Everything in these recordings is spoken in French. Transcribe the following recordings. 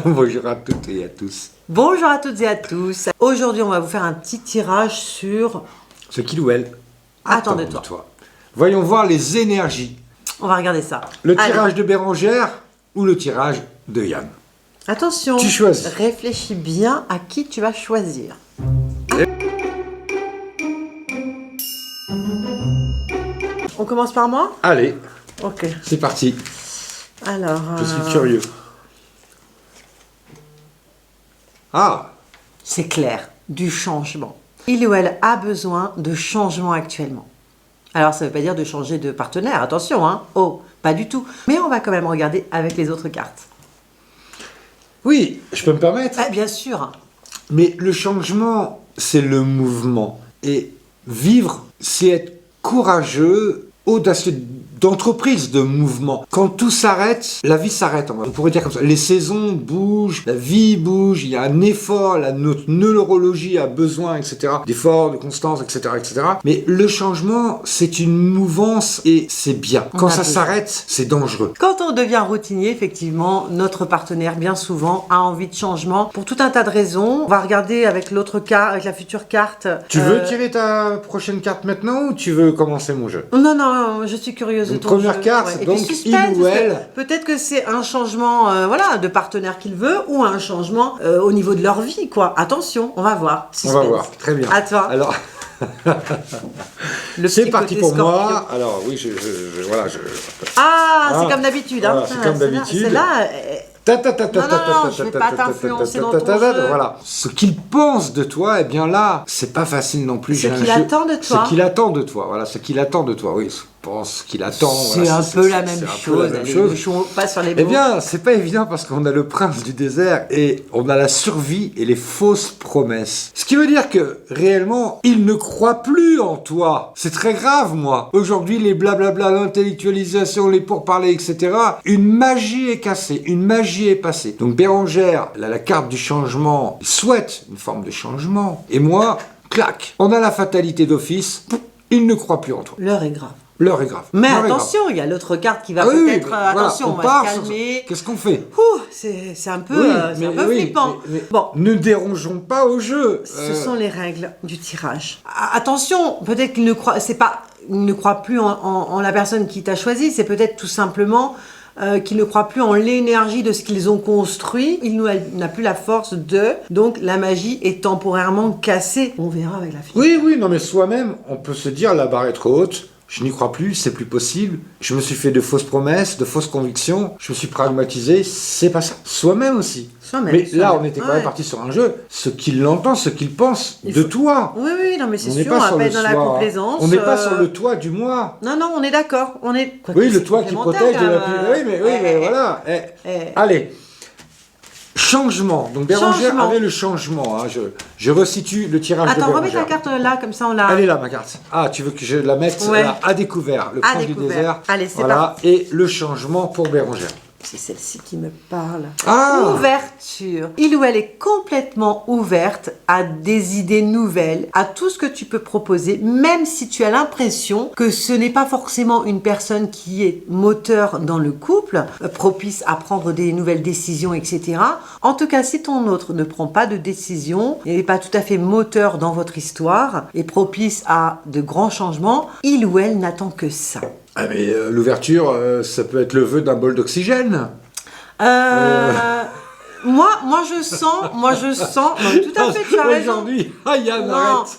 Bonjour à toutes et à tous. Bonjour à toutes et à tous. Aujourd'hui, on va vous faire un petit tirage sur... Ce qu'il ou elle attend de attend toi. Voyons voir les énergies. On va regarder ça. Le Allez. tirage de Bérangère ou le tirage de Yann. Attention, Tu choisis. réfléchis bien à qui tu vas choisir. On commence par moi? Allez, Ok. c'est parti. Alors... Je suis curieux. Ah, C'est clair, du changement. Il ou elle a besoin de changement actuellement. Alors, ça ne veut pas dire de changer de partenaire, attention, hein. Oh, pas du tout. Mais on va quand même regarder avec les autres cartes. oui, je peux me permettre. Ah, bien sûr. Mais le changement, c'est le mouvement. Et vivre, c'est être courageux, audacieux, d'entreprise, de mouvement. Quand tout s'arrête, la vie s'arrête. On pourrait dire comme ça. Les saisons bougent, la vie bouge, il y a un effort, notre neurologie a besoin, etc. D'efforts, de constance, etc., etc. Mais le changement, c'est une mouvance et c'est bien. Quand ça s'arrête, c'est dangereux. Quand on devient routinier, effectivement, notre partenaire, bien souvent, a envie de changement pour tout un tas de raisons. On va regarder avec l'autre carte, avec la future carte. Tu veux tirer ta prochaine carte maintenant ou tu veux commencer mon jeu? Non, non, je suis curieuse de Donc, ton première jeu. carte, Ouais. Et donc, puis suspense, il ou parce que elle. peut-être que c'est un changement voilà, de partenaire qu'il veut ou un changement au niveau de leur vie, quoi. Attention, on va voir. On va Suspense. voir, très bien. À toi. Alors, Le c'est petit parti côté pour Scorpio. moi. Alors, oui, voilà, Ah, c'est Ah, comme d'habitude. voilà, Hein. c'est comme d'habitude. Celle-là, je vais pas t'influencer dans ton jeu. Voilà. Ce qu'il pense de toi, eh bien là, c'est pas facile non plus. Ce J'ai un qu'il jeu- attend de toi. Ce qu'il attend de toi. Voilà, ce qu'il attend de toi. Oui, je pense qu'il attend. C'est voilà, un peu la même c'est un peu chose. la même Allez, chose. ne jouons pas sur les mots. Eh bien, c'est pas évident parce qu'on a le prince du désert et on a la survie et les fausses promesses. Ce qui veut dire que, réellement, il ne croit plus en toi. C'est très grave, moi. Aujourd'hui, les blablabla, l'intellectualisation, les pourparlers, etc. Une magie est cassée, une magie est passée. Donc Bérangère, elle a la carte du changement, il souhaite une forme de changement. Et moi, clac, on a la fatalité d'office, il ne croit plus en toi. L'heure est grave. L'heure est grave. Mais L'heure est grave. attention, il y a l'autre carte qui va Ah oui, peut-être... mais voilà, attention, on va part se sur- calmer. Qu'est-ce qu'on fait? Ouh, c'est un peu, c'est un peu flippant. mais Bon, ne dérangeons pas au jeu. ce sont les règles du tirage. Attention, peut-être qu'il ne croit, il ne croit plus en la personne qui t'a choisi, c'est peut-être tout simplement qu'il ne croit plus en l'énergie de ce qu'ils ont construit. Il n'a plus la force donc la magie est temporairement cassée. On verra avec la fille. Oui, non, mais soi-même, on peut se dire la barre est trop haute. Je n'y crois plus, c'est plus possible. Je me suis fait de fausses promesses, de fausses convictions. Je me suis pragmatisé, c'est pas ça. Soi-même aussi. Soi-même, Mais là, soi-même. on était quand Ouais. même parti sur un jeu. Ce qu'il entend, ce qu'il pense de toi. Oui, oui, non, mais c'est On n'est sûr, on pas va sur pas le être dans la soi, hein. complaisance. On n'est pas sur le toit du moi. Non, non, on est d'accord. On est... Oui, le c'est toit qui complémentaire, protège de la quand pluie. même. Oui, mais voilà. Allez. Changement. Donc Bérangère Changement. avait le changement. Hein. Je resitue le tirage de Attends, Bérangère. remets ta carte là, comme ça on l'a... Elle est là, ma carte. Ah, tu veux que je la mette Ouais. là, à découvert, le À prince du découvert. désert. Allez, c'est voilà. parti. Et le changement pour Bérangère. C'est celle-ci qui me parle. Ah. Ouverture. Il ou elle est complètement ouverte à des idées nouvelles, à tout ce que tu peux proposer, même si tu as l'impression que ce n'est pas forcément une personne qui est moteur dans le couple, propice à prendre des nouvelles décisions, etc. En tout cas, si ton autre ne prend pas de décision, et n'est pas tout à fait moteur dans votre histoire, et propice à de grands changements, il ou elle n'attend que ça. Ah, mais l'ouverture, ça peut être le vœu d'un bol d'oxygène. Moi je sens, non, mais tout à fait, tu as raison. Aujourd'hui, Yann, Non, arrête.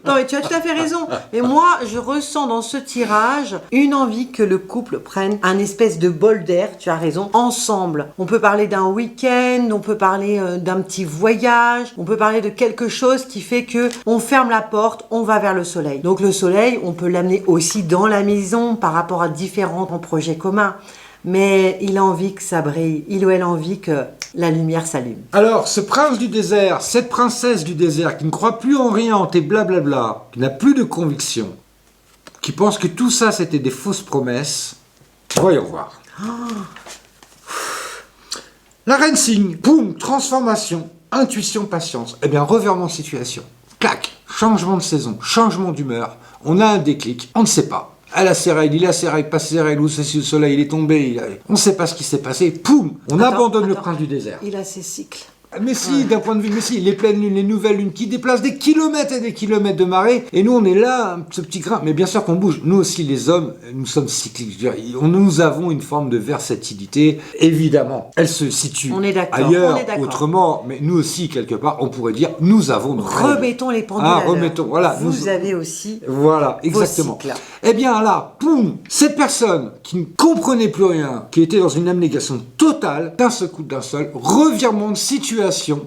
non, mais tu as tout à fait raison. Mais moi, je ressens dans ce tirage une envie que le couple prenne un espèce de bol d'air, tu as raison, ensemble. On peut parler d'un week-end, on peut parler d'un petit voyage, on peut parler de quelque chose qui fait que on ferme la porte, on va vers le soleil. Donc le soleil, on peut l'amener aussi dans la maison par rapport à différents projets communs. Mais il a envie que ça brille, il ou elle a envie que la lumière s'allume. Alors, ce prince du désert, cette princesse du désert qui ne croit plus en rien, en tes blablabla, qui n'a plus de conviction, qui pense que tout ça c'était des fausses promesses, voyons voir. La reine signe, boum, transformation, intuition, patience. Eh bien, revirement de situation. Clac, changement de saison, changement d'humeur, on a un déclic, on ne sait pas. Elle a ses règles, il a ses règles, pas ses règles, ou c'est si le soleil il est tombé, on ne sait pas ce qui s'est passé, poum, on abandonne le prince du désert. Il a ses cycles. Mais si, d'un point de vue, mais si, les pleines lunes, les nouvelles lunes qui déplacent des kilomètres et des kilomètres de marée, et nous on est là, ce petit grain, mais bien sûr qu'on bouge. Nous aussi les hommes, nous sommes cycliques. Je veux dire, nous avons une forme de versatilité, évidemment. Elle se situe ailleurs, autrement, mais nous aussi, quelque part, on pourrait dire, nous avons nos règles. Remettons les pendules à l'heure. Remettons, voilà. Vous avez aussi voilà, exactement. vos cycles. Eh bien là, poum, cette personne qui ne comprenait plus rien, qui était dans une abnégation totale, d'un seul coup, d'un seul, revirement de situation,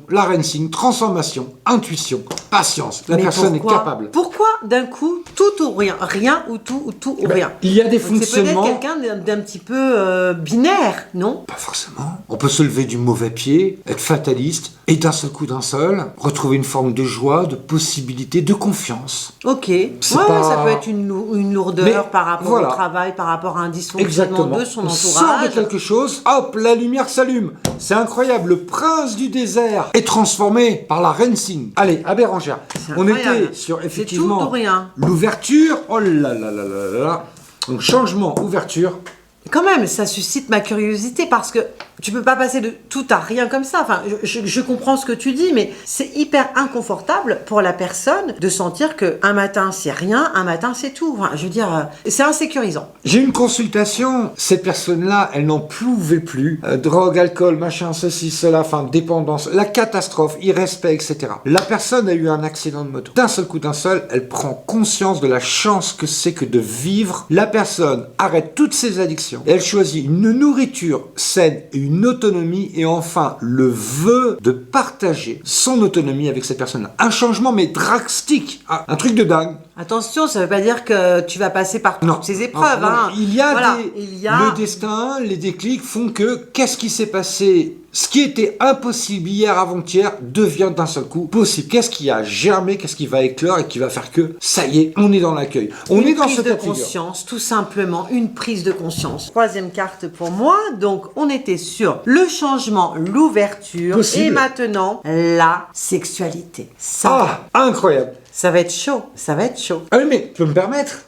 la rensing, transformation, intuition, patience. La personne est capable. Pourquoi d'un coup, tout ou rien? Rien ou tout ou rien? Il y a des fonctionnements... C'est peut-être quelqu'un d'un petit peu binaire, non? Pas forcément. On peut se lever du mauvais pied, être fataliste, et d'un seul coup, d'un seul, retrouver une forme de joie, de possibilité, de confiance. Ok. Ça peut être une lourdeur par rapport au travail, par rapport à un dysfonctionnement de son entourage. Sort de quelque chose, hop, la lumière s'allume. C'est incroyable. Le prince du désert est transformé par la rensing. Allez, à Bérangère. On était sur effectivement l'ouverture. Oh là là là là là. Donc changement, ouverture. Quand même, ça suscite ma curiosité parce que tu peux pas passer de tout à rien comme ça. Enfin, je comprends ce que tu dis, mais c'est hyper inconfortable pour la personne de sentir que un matin c'est rien, un matin c'est tout. Enfin, je veux dire, c'est insécurisant. J'ai une consultation. Cette personne-là, elle n'en pouvait plus. Drogue, alcool, machin, ceci, cela, enfin, dépendance, la catastrophe, irrespect, etc. La personne a eu un accident de moto. D'un seul coup, d'un seul, elle prend conscience de la chance que c'est que de vivre. La personne arrête toutes ses addictions. Elle choisit une nourriture saine et une autonomie et enfin le vœu de partager son autonomie avec cette personne-là. Un changement mais drastique, un truc de dingue. Attention, ça ne veut pas dire que tu vas passer par toutes ces épreuves. Il y a le destin, les déclics font que qu'est-ce qui s'est passé? Ce qui était impossible hier, avant-hier, devient d'un seul coup possible. Qu'est-ce qui a germé, qu'est-ce qui va éclore et qui va faire que, ça y est, on est dans l'accueil. On est dans ce cas de conscience, tout simplement, une prise de conscience. Troisième carte pour moi, donc on était sur le changement, l'ouverture, et maintenant, la sexualité. Incroyable. Ça va être chaud, ça va être chaud. Ah oui, mais tu peux me permettre?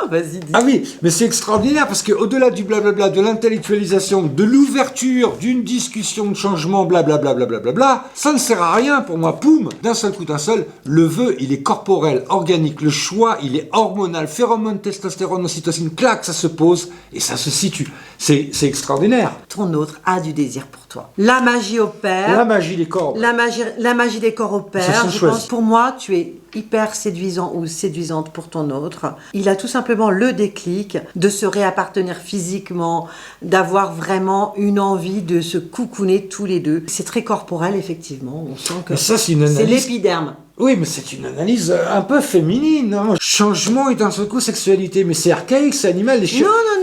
Vas-y, dis. Ah oui, mais c'est extraordinaire parce qu'au-delà du blablabla, de l'intellectualisation, de l'ouverture, d'une discussion de changement, blablabla, ça ne sert à rien pour moi. Poum, d'un seul coup, d'un seul, le vœu, il est corporel, organique, le choix, il est hormonal, phéromone, testostérone, ocytocine, clac, ça se pose et ça se situe. C'est extraordinaire. Ton autre a du désir pour toi. La magie opère. La magie des corps. La magie des corps opère. Je pense, pour moi, tu es hyper séduisant ou séduisante pour ton autre. Il a tout simplement le déclic de se réappartenir physiquement, d'avoir vraiment une envie de se coucouner tous les deux. C'est très corporel, effectivement. On sent que c'est l'épiderme. Oui, mais c'est une analyse un peu féminine. Hein. Changement et d'un seul coup sexualité. Mais c'est archaïque, c'est animal.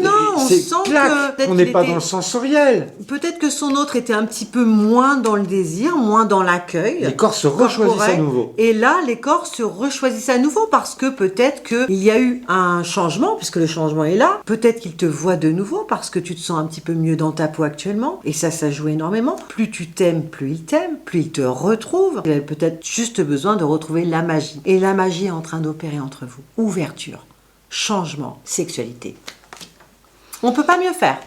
Non, on sent que... On n'est pas dans le sensoriel. Peut-être que son autre était un petit peu moins dans le désir, moins dans l'accueil. Les corps se rechoisissent à nouveau. Et là, les corps se rechoisissent à nouveau parce que peut-être qu'il y a eu un changement, puisque le changement est là. Peut-être qu'il te voit de nouveau parce que tu te sens un petit peu mieux dans ta peau actuellement. Et ça joue énormément. Plus tu t'aimes, plus il t'aime, plus il te retrouve. Il a peut-être juste besoin de retrouver la magie. Et la magie est en train d'opérer entre vous. Ouverture, changement, sexualité. On peut pas mieux faire.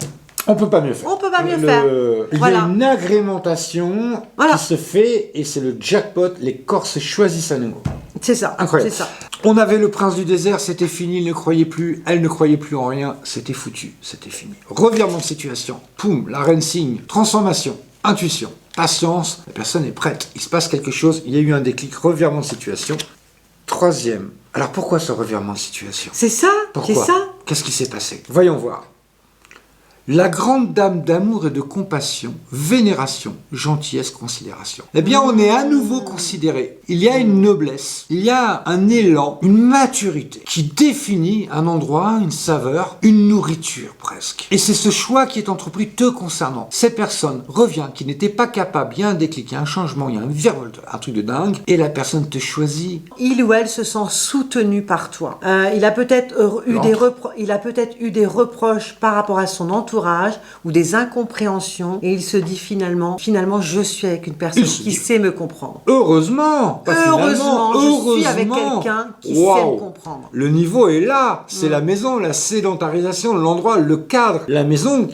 On peut pas mieux faire. On peut pas mieux faire. Il y a une agrémentation qui se fait et c'est le jackpot. Les corps se choisissent à nouveau. C'est ça. Incroyable. C'est ça. On avait le prince du désert, c'était fini, il ne croyait plus, elle ne croyait plus en rien, c'était foutu, c'était fini. Revirement de situation, poum, la rensing, transformation, intuition, patience, la personne est prête, il se passe quelque chose, il y a eu un déclic, revirement de situation. Troisième, alors pourquoi ce revirement de situation? C'est ça. Pourquoi? C'est ça. Qu'est-ce qui s'est passé? Voyons voir. La grande dame d'amour et de compassion, vénération, gentillesse, considération. Eh bien, on est à nouveau considéré. Il y a une noblesse, il y a un élan, une maturité qui définit un endroit, une saveur, une nourriture presque. Et c'est ce choix qui est entrepris te concernant. Cette personne revient, qui n'était pas capable, il y a un déclic, il y a un changement, il y a un virevolte, un truc de dingue, et la personne te choisit. Il ou elle se sent soutenu par toi. Il a peut-être eu des reproches par rapport à son entourage. entourage ou des incompréhensions et il se dit finalement, je suis avec une personne qui sait me comprendre. Heureusement, pas Heureusement, finalement, je suis avec quelqu'un qui sait me comprendre. Le niveau est là, c'est la maison, la sédentarisation, l'endroit, le cadre, la maison,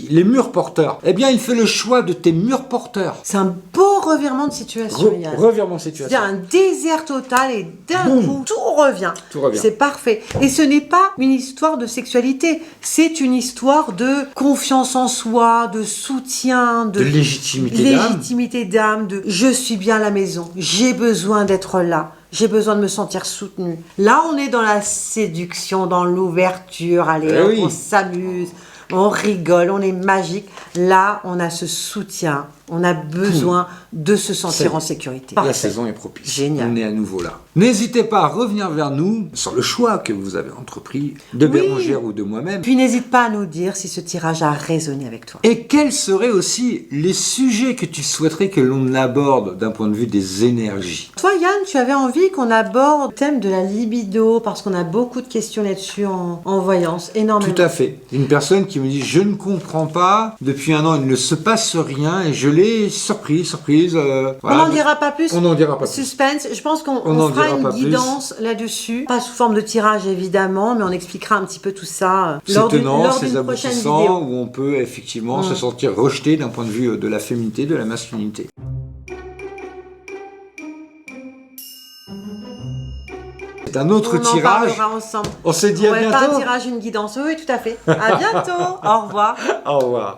les murs porteurs. Eh bien, il fait le choix de tes murs porteurs. C'est un beau revirement de situation, Yann. Revirement de situation. Il y a un désert total et d'un coup, tout revient. Tout revient. C'est parfait. Et ce n'est pas une histoire de sexualité, c'est une histoire de confiance en soi, de soutien, de légitimité d'âme, de je suis bien à la maison, j'ai besoin d'être là. J'ai besoin de me sentir soutenue. Là, on est dans la séduction, dans l'ouverture. Allez, on s'amuse, on rigole, on est magique. Là, on a ce soutien. On a besoin de se sentir en sécurité. La saison est propice. Génial. On est à nouveau là. N'hésitez pas à revenir vers nous sur le choix que vous avez entrepris de Bérengère ou de moi-même. Puis n'hésite pas à nous dire si ce tirage a résonné avec toi. Et quels seraient aussi les sujets que tu souhaiterais que l'on aborde d'un point de vue des énergies? Toi, Yann, tu avais envie qu'on aborde le thème de la libido parce qu'on a beaucoup de questions là-dessus en voyance, énormément. Tout à fait. Une personne qui me dit « Je ne comprends pas, depuis un an il ne se passe rien et je l'ai surprise. Voilà. On n'en dira pas plus. On n'en dira pas plus. Suspense. Je pense qu'on fera une guidance là-dessus. Pas sous forme de tirage évidemment, mais on expliquera un petit peu tout ça lors d'une prochaine vidéo. Où on peut effectivement se sentir rejeté d'un point de vue de la féminité, de la masculinité. C'est un autre tirage. On en parlera ensemble. On s'est dit à bientôt. Pas un tirage, une guidance. Oui, tout à fait. À bientôt. Au revoir. Au revoir.